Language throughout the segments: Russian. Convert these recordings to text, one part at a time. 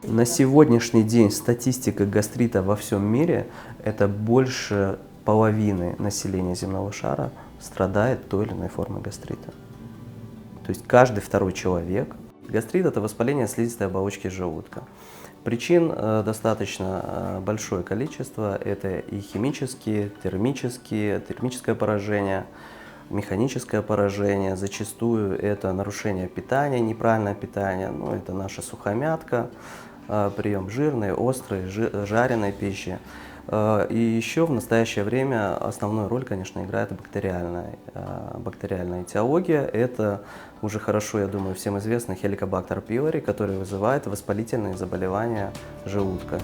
На сегодняшний день статистика гастрита во всем мире — это больше половины населения земного шара страдает той или иной формой гастрита. То есть каждый второй человек. Гастрит — это воспаление слизистой оболочки желудка. Причин достаточно большое количество. Это и химические, термическое поражение, механическое поражение. Зачастую это нарушение питания, неправильное питание. Ну, это наша сухомятка, прием жирной, острой, жареной пищи. И еще в настоящее время основную роль, конечно, играет бактериальная этиология. Это уже хорошо, я думаю, всем известный Helicobacter pylori, который вызывает воспалительные заболевания желудка.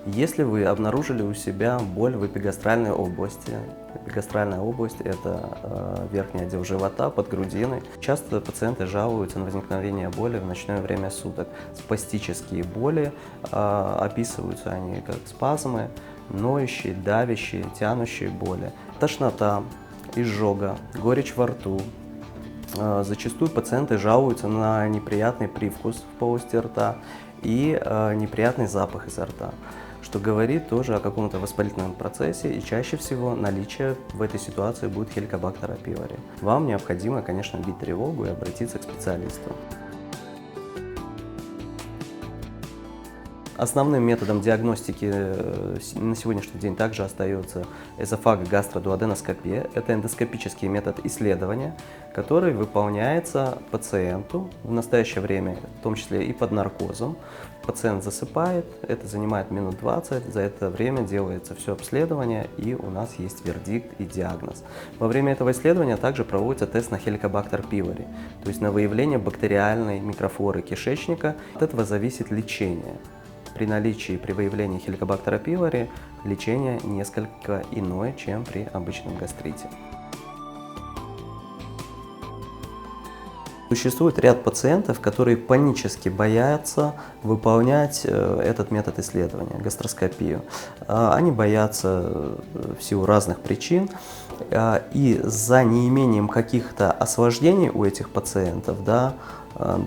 Если вы обнаружили у себя боль в эпигастральной области, эпигастральная область — это верхний отдел живота, под грудиной. Часто пациенты жалуются на возникновение боли в ночное время суток. Спастические боли, описываются они как спазмы, ноющие, давящие, тянущие боли, тошнота, изжога, горечь во рту. Зачастую пациенты жалуются на неприятный привкус в полости рта и неприятный запах изо рта, что говорит тоже о каком-то воспалительном процессе, и чаще всего наличие в этой ситуации будет Helicobacter pylori. Вам необходимо, конечно, бить тревогу и обратиться к специалисту. Основным методом диагностики на сегодняшний день также остается эзофагогастродуоденоскопия. Это эндоскопический метод исследования, который выполняется пациенту в настоящее время, в том числе и под наркозом. Пациент засыпает, это занимает минут 20, за это время делается все обследование, и у нас есть вердикт и диагноз. Во время этого исследования также проводится тест на Helicobacter pylori, то есть на выявление бактериальной микрофлоры кишечника. От этого зависит лечение. При наличии, при выявлении Helicobacter pylori лечение несколько иное, чем при обычном гастрите. Существует ряд пациентов, которые панически боятся выполнять этот метод исследования, гастроскопию. Они боятся в силу разных причин, и за неимением каких-то осложнений у этих пациентов, да,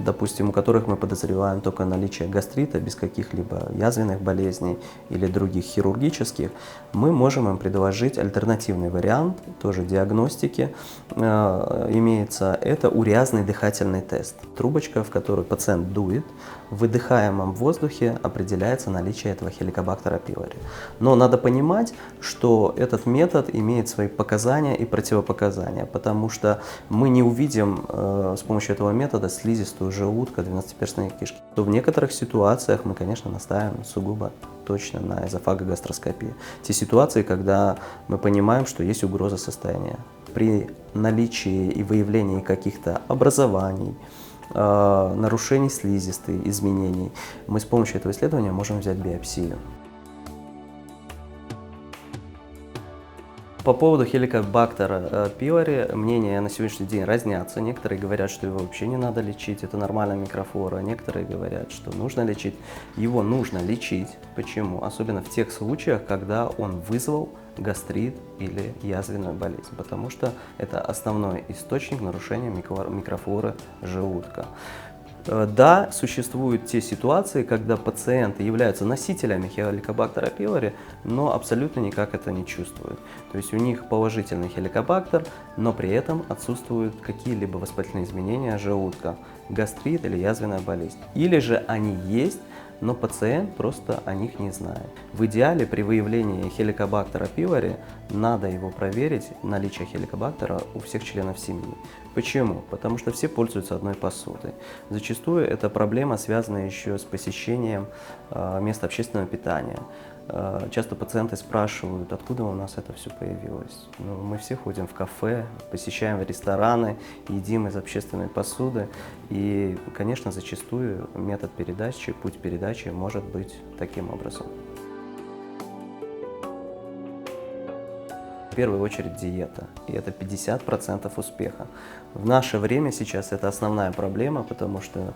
допустим, у которых мы подозреваем только наличие гастрита без каких-либо язвенных болезней или других хирургических, мы можем им предложить альтернативный вариант, тоже диагностики имеется, это уреазный дыхательный тест. Трубочка, в которую пациент дует, в выдыхаемом воздухе определяется наличие этого Helicobacter pylori. Но надо понимать, что этот метод имеет свои показания и противопоказания, потому что мы не увидим с помощью этого метода слизистую желудка, двенадцатиперстной кишки. То в некоторых ситуациях мы, конечно, настаиваем сугубо точно на эзофагогастроскопии. Те ситуации, когда мы понимаем, что есть угроза состояния. При наличии и выявлении каких-то образований, нарушений слизистой, изменений, мы с помощью этого исследования можем взять биопсию. По поводу Helicobacter pylori мнения на сегодняшний день разнятся. Некоторые говорят, что его вообще не надо лечить, это нормальная микрофлора. Некоторые говорят, что нужно лечить. Его нужно лечить. Почему? Особенно в тех случаях, когда он вызвал гастрит или язвенную болезнь, потому что это основной источник нарушения микрофлоры желудка. Да, существуют те ситуации, когда пациенты являются носителями Helicobacter pylori, но абсолютно никак это не чувствуют. То есть у них положительный хеликобактер, но при этом отсутствуют какие-либо воспалительные изменения желудка, гастрит или язвенная болезнь. Или же они есть, но пациент просто о них не знает. В идеале при выявлении Helicobacter pylori надо его проверить, наличие хеликобактера у всех членов семьи. Почему? Потому что все пользуются одной посудой. Зачастую эта проблема связана еще с посещением мест общественного питания. Часто пациенты спрашивают, откуда у нас это все появилось. Ну, мы все ходим в кафе, посещаем рестораны, едим из общественной посуды. И, конечно, зачастую метод передачи, путь передачи может быть таким образом. В первую очередь диета, и это 50% успеха. В наше время сейчас это основная проблема, потому что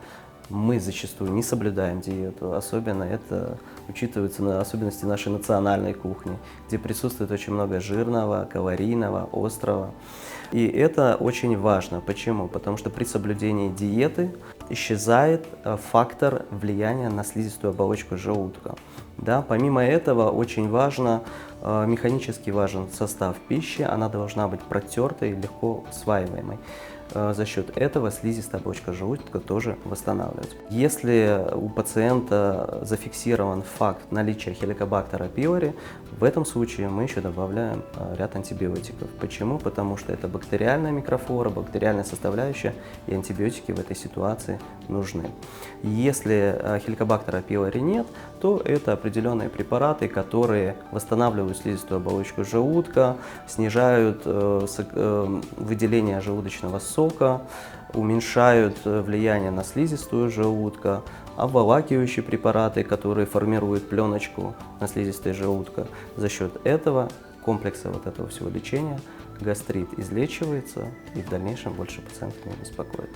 Мы зачастую не соблюдаем диету, особенно это учитывается на особенности нашей национальной кухни, где присутствует очень много жирного, калорийного, острого. И это очень важно. Почему? Потому что при соблюдении диеты исчезает фактор влияния на слизистую оболочку желудка. Да? Помимо этого, очень важно, механически важен состав пищи, она должна быть протертой, легко усваиваемой. За счет этого слизистая оболочка желудка тоже восстанавливается. Если у пациента зафиксирован факт наличия хеликобактера пилори, в этом случае мы еще добавляем ряд антибиотиков. Почему? Потому что это бактериальная микрофлора, бактериальная составляющая, и антибиотики в этой ситуации нужны. Если хеликобактера пилори нет, то это определенные препараты, которые восстанавливают слизистую оболочку желудка, снижают выделение желудочного сока, уменьшают влияние на слизистую желудка, обволакивающие препараты, которые формируют пленочку на слизистой желудка. За счет этого комплекса вот этого всего лечения гастрит излечивается и в дальнейшем больше пациентов не беспокоит.